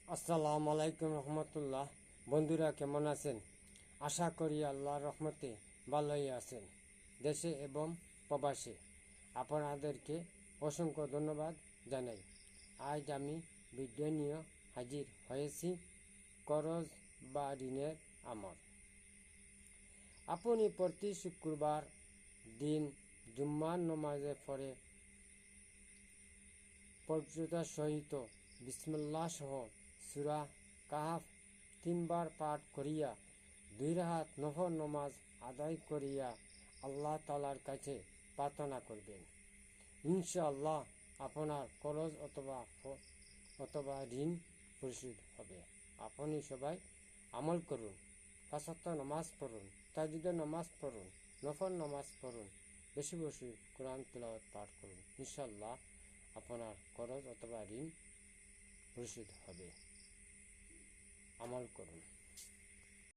আসসালামু আলাইকুম রহমতুল্লাহ। বন্ধুরা কেমন আছেন? আশা করি আল্লাহর রহমতে ভালোই আছেন। দেশে এবং প্রবাসে আপনাদেরকে অসংখ্য ধন্যবাদ জানাই। আজ আমি ভিডিও নিয়ে হাজির হয়েছি করজ বা ঋণের আমল। আপনি প্রতি শুক্রবার দিন জুম্মার নমাজে পড়ে পবিত্রতার সহিত বিসমিল্লাহ সহ সূরা কাহাফ 3 বার পাঠ করিয়া 2 রাকাত নফল নামাজ আদায় করিয়া আল্লাহ তাআলার কাছে প্রার্থনা করবেন। ইনশাআল্লাহ আপনার করজ অথবা ঋণ পরিশোধ হবে। আপনি সবাই আমল করুন, 5 ওয়াক্ত নামাজ পড়ুন, তাহাজ্জুদের নামাজ পড়ুন, নফল নামাজ পড়ুন, বেশি বেশি কোরআন তিলাওয়াত পাঠ করুন। ইনশাআল্লাহ আপনার করজ অথবা ঋণ পরিশোধ হবে। আমল করুন।